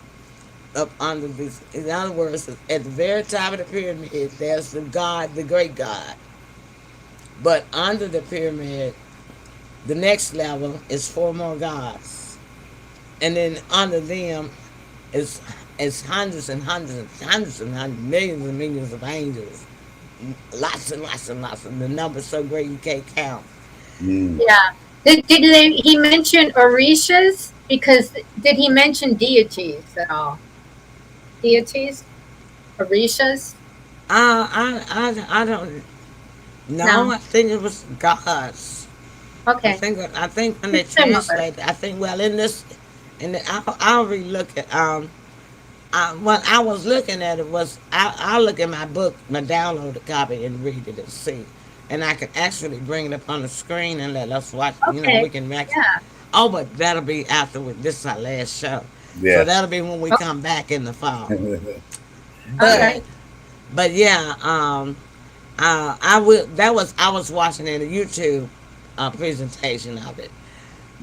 Up under this, in other words, at the very top of the pyramid, there's the God, the great God. But under the pyramid, the next level is four more gods. And then under them is hundreds and hundreds and hundreds and hundreds, millions and millions of angels. Lots and lots and lots. And the number's so great you can't count. Mm. Yeah. He mention orishas? Because did he mention deities at all? Deities? Orishas? I don't know. No. I think it was gods. Okay. I think when they It's similar. translate, I think well in this, I'll relook at what I was looking at it was I'll look at my book, my downloaded copy, and read it and see, and I can actually bring it up on the screen and let us watch. We Okay. can max. Yeah. Oh, but that'll be after this is our last show, so Yeah. that'll be when we Oh, come back in the fall. okay. But yeah, I will. I was watching in a YouTube presentation of it,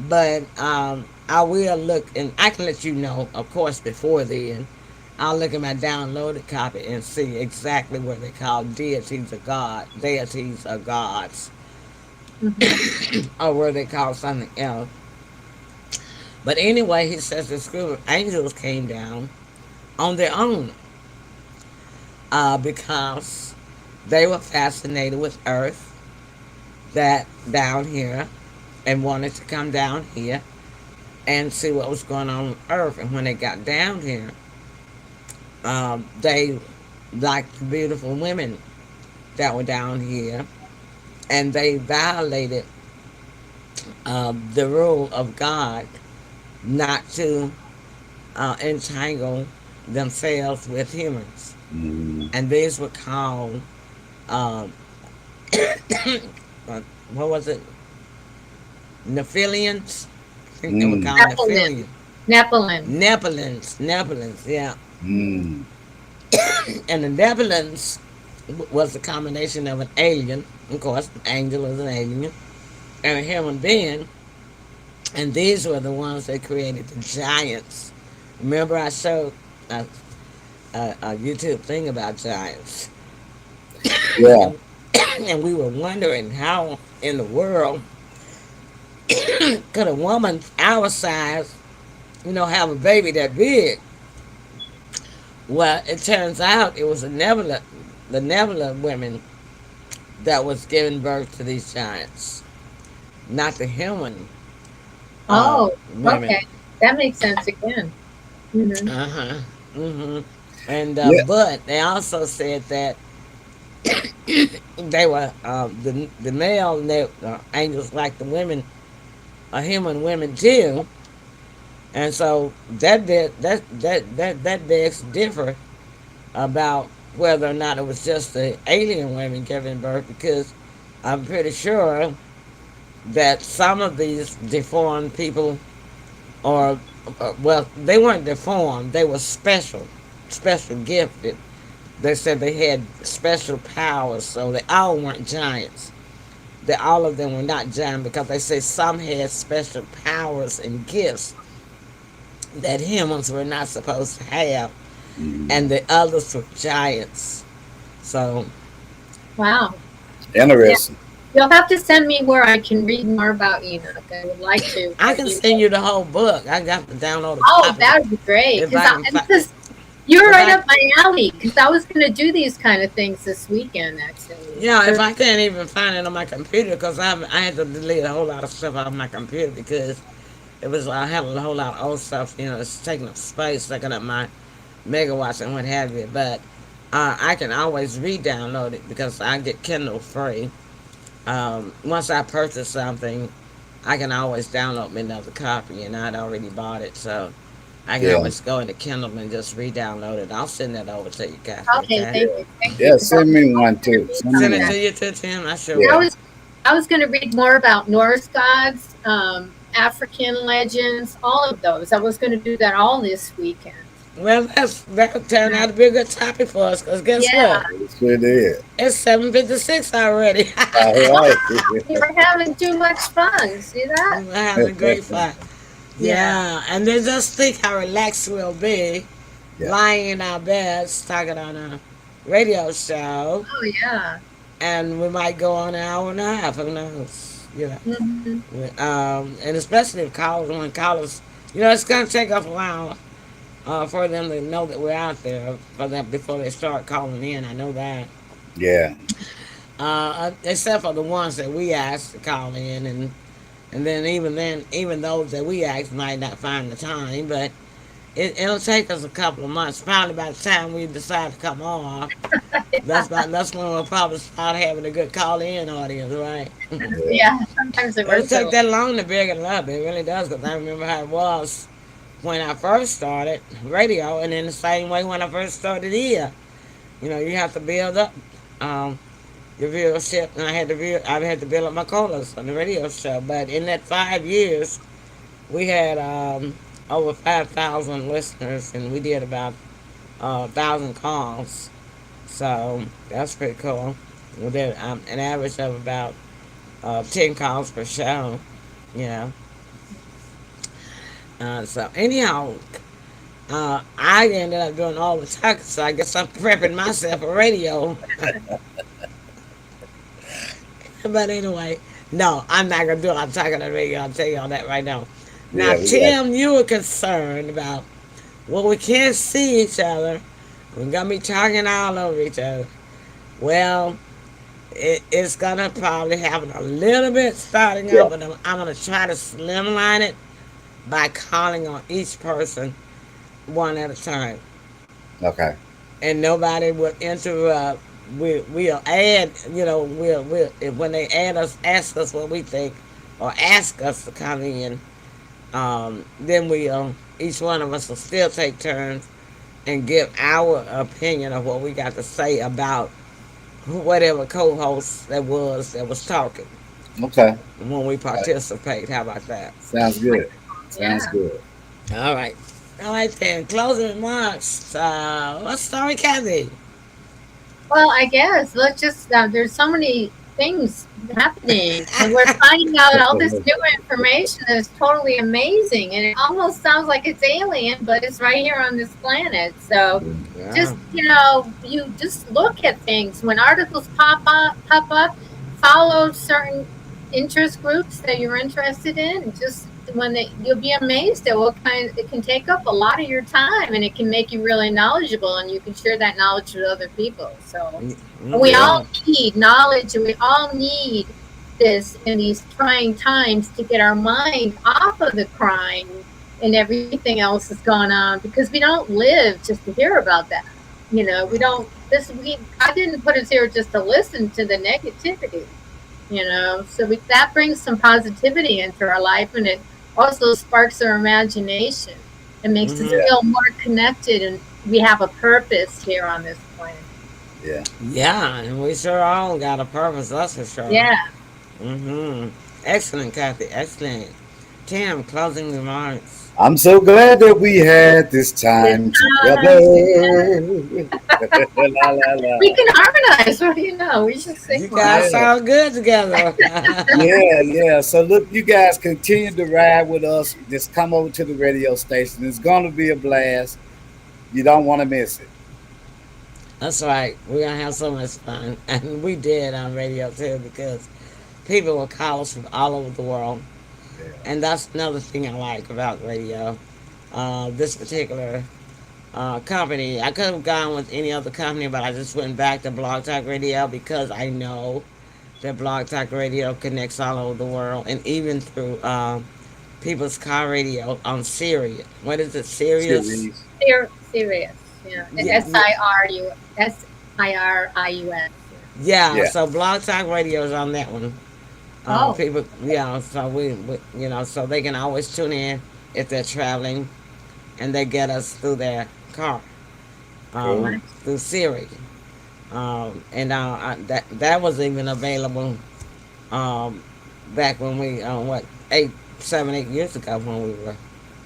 but I will look and I can let you know, of course, before then. I'll look at my downloaded copy and see exactly what they call deities or gods, Hmm. or where they call something else. But anyway, he says this group of angels came down on their own because they were fascinated with Earth, that down here, and wanted to come down here and see what was going on Earth. And when they got down here, they liked the beautiful women that were down here, and they violated the rule of God not to entangle themselves with humans. Mm. And these were called, um, what was it? Nephilians? I think they were Mm. called Nephilim. Nephilians. Nephilim. Nephilim, yeah. Mm. And the Netherlands was a combination of an alien, of course, an angel is an alien, and a human being. And these were the ones that created the giants. Remember, I showed a YouTube thing about giants. Yeah. and, and we were wondering how in the world could a woman our size, have a baby that big? Well, it turns out it was the Nebula women that was giving birth to these giants, not the human Oh, women. okay. That makes sense again. Hmm. Uh huh. Mhm. And Yeah. but they also said that they were the male angels like the women, human women too, and so that begs to differ about whether or not it was just the alien women giving birth, because I'm pretty sure that some of these deformed people, or well, they weren't deformed, they were special gifted. They said they had special powers, so they all weren't giants. That all of them were not giants, because they say some had special powers and gifts that humans were not supposed to have, Mm. and the others were giants. So Wow. Yeah. Interesting. You'll have to send me where I can read more about Enoch. I would like to. I can send you the whole book. I got to download a Oh, copy. that would be great. If I can Because you're if right I up my alley. Because I was going to do these kind of things this weekend, actually. Yeah, if I can't even find it on my computer, because I had to delete a whole lot of stuff off my computer, because I had a whole lot of old stuff. It's taking up space, taking up my megawatts and what have you. But I can always re-download it because I get Kindle free. Once I purchase something, I can always download me another copy, and I'd already bought it, so I can Yeah. always go into Kindle and just re-download it. I'll send that over to you, Kathy. Okay, Okay. thank you. Thank you. Yeah. 'Cause I Send was me gonna one too. read Send some Send me of it one. that. to you too, Tim. I sure I Yeah. will. was I was going to read more about Norse gods, African legends, all of those. I was going to do that all this weekend. Well, that turned out to be a good topic for us. Cause guess Yeah. what? It sure did. It's 7:56 already. All Oh, right. you were having too much fun. See that? We're having a great fun. Yeah. Yeah, and then just think how relaxed we'll be, Yeah. lying in our beds talking on a radio show, Oh, yeah. and we might go on an hour and a half. Who knows? You know. Hmm. And especially if callers, when callers, it's gonna take us a while for them to know that we're out there for them before they start calling in. I know that. Yeah. Except for the ones that we ask to call in, and then even those that we ask might not find the time, but it'll take us a couple of months. Probably by the time we decide to come off, that's when we'll probably start having a good call in audience, right? Yeah. Yeah. Sometimes it It don't works take out. that long to build it up. It really does, because I remember how it was when I first started radio, and in the same way when I first started here. You have to build up um, your viewership, and I had to build up my callers on the radio show. But in that 5 years, we had over 5,000 listeners, and we did about 1,000 calls. So that's pretty cool. We did an average of about 10 calls per show. You know. So anyhow, I ended up doing all the talking, so I guess I'm prepping myself for radio. But anyway, no, I'm not gonna do all the talking on the radio. I'll tell you all that right now. Now, Yeah. We got. Tim, you were concerned about, well, we can't see each other. We're gonna be talking all over each other. Well, it's gonna probably happen a little bit starting Yeah. out, but I'm gonna try to slimline it by calling on each person one at a time, Okay. and nobody will interrupt. We'll add, we'll if, when they ask us what we think, or ask us to come in, then we'll each one of us will still take turns and give our opinion of what we got to say about whatever co-host that was talking Okay. when we All right. participate. How about that? Sounds good. Sounds Yeah. good. All right. All right then. Closing remarks. Let's start with Kathy. Well, I guess let's just, there's so many things happening, and we're finding out all this new information that's totally amazing. And it almost sounds like it's alien, but it's right here on this planet. So Yeah. just, you just look at things. When articles pop up, follow certain interest groups that you're interested in. And just you'll be amazed at what kind it can take up a lot of your time, and it can make you really knowledgeable, and you can share that knowledge with other people. So we Yeah. all Yeah. need knowledge, and we all need this in these trying times to get our mind off of the crime and everything else that's going on, because we don't live just to hear about that. We don't. I didn't put us here just to listen to the negativity. So that brings some positivity into our life, and it also sparks our imagination. It makes us Hmm. Yeah. feel more connected, and we have a purpose here on this planet. Yeah. Yeah, and we sure all got a purpose. That's for sure. Yeah. Excellent, Kathy. Excellent. Tim, closing remarks. I'm so glad that we had this This time time, together. La la la. we can harmonize. What do you know? We should sing You more. guys Yeah. sound good together. Yeah, yeah. So look, you guys continue to ride with us. Just come over to the radio station. It's gonna be a blast. You don't want to miss it. That's right. We're gonna have so much fun, and we did on radio too, because people will call us from all over the world, Yeah. and that's another thing I like about radio. This particular company, I could have gone with any other company, but I just went back to Blog Talk Radio because I know that Blog Talk Radio connects all over the world, and even through people's car radio on Sirius. What is it, Sirius? Series. Serious. Yeah. Yeah, SIRUS. yeah. Yeah. So Blog Talk Radio is on that one. Oh. People, so so they can always tune in if they're traveling, and they get us through their car, Cool. through Siri. And that was even available back when we, 7, 8 years ago when we were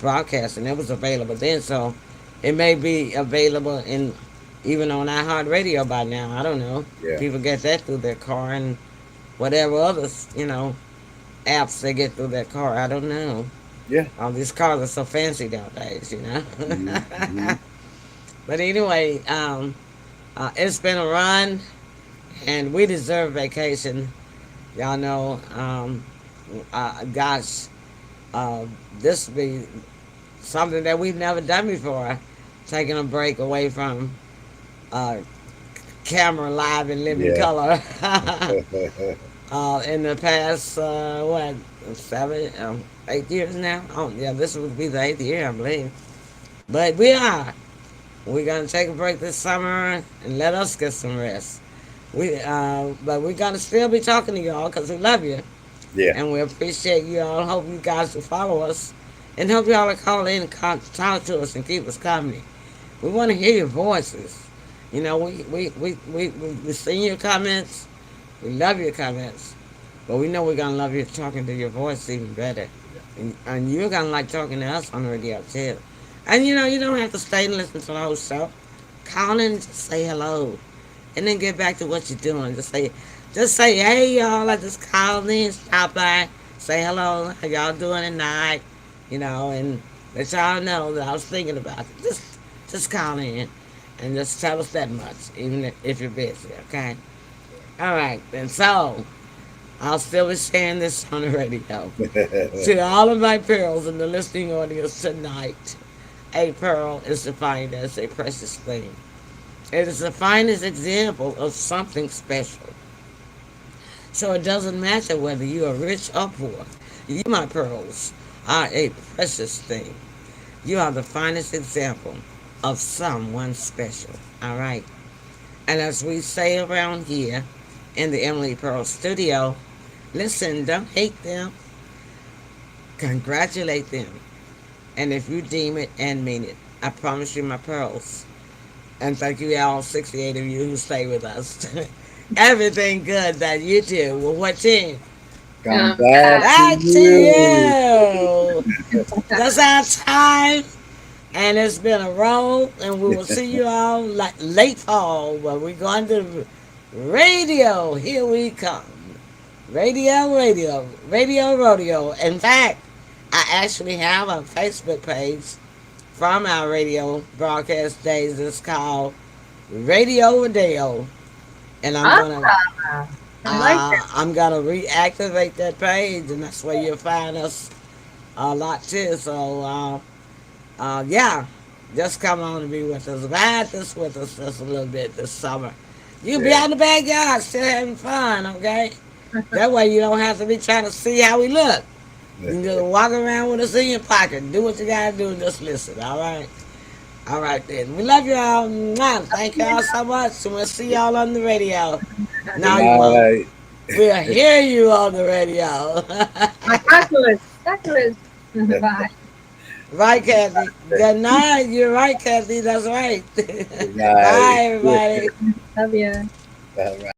broadcasting. It was available then, so It may be available in even on iHeartRadio by now. I don't know. Yeah. People get that through their car and whatever others, apps they get through their car. I don't know. Yeah. All these cars are so fancy nowadays. Mm-hmm. But anyway, it's been a run, and we deserve vacation. Y'all know, gosh, uh, this will be something that we've never done before. Taking a break away from uh, camera live in living Yeah. color. In the past, what, 8 years now? Oh, yeah, this would be the 8th year, I believe. But we're gonna take a break this summer and let us get some rest. But we're gonna still be talking to y'all because we love you Yeah. and we appreciate you all. Hope you guys will follow us and hope y'all will call in and talk to us and keep us company. We want to hear your voices. We seen your comments. We love your comments, but we know we're gonna love you talking to your voice even better, and you're gonna like talking to us on the radio too. And you don't have to stay and listen to the whole show. Call in and just say hello, and then get back to what you're doing. Just say, hey y'all, I just called in, stop by, say hello, how y'all doing tonight, and let y'all know that I was thinking about it. Just call in, and just tell us that much, even if you're busy, okay? All right, then. So I'll still be saying this on the radio to all of my pearls in the listening audience tonight. A pearl is defined as a precious thing. It is the finest example of something special. So it doesn't matter whether you are rich or poor. You, my pearls, are a precious thing. You are the finest example of someone special. All right. And as we say around here in the Emily Pearl studio, listen, don't hate them, congratulate them. And if you deem it and mean it, I promise you, my pearls. And thank you, all 68 of you who stay with us. Everything good that you do will what team? Come Um, back to Back to you. you. That's our time. And it's been a roll. And we will see you all like late fall when we're going to radio. Here we come. Radio, rodeo. In fact, I actually have a Facebook page from our radio broadcast days. It's called Radio Rodeo. And I like that. I'm gonna reactivate that page, and that's where you'll find us a lot too. So yeah, just come on and be with us. Ride this with us just a little bit this summer. You be Yeah. out in the backyard, still having fun, okay? That way you don't have to be trying to see how we look. You can just walk around with us in your pocket. Do what you gotta do and just listen, all right? All right then. We love y'all. Mwah. Thank y'all so much. And we'll see y'all on the radio. Good No, you won't. night. We'll hear you on the radio. I talk to us. Talk to us. Bye. Right, Kathy. Good night. You're right, Kathy. That's right. Good Bye, night. everybody. Love you. All right.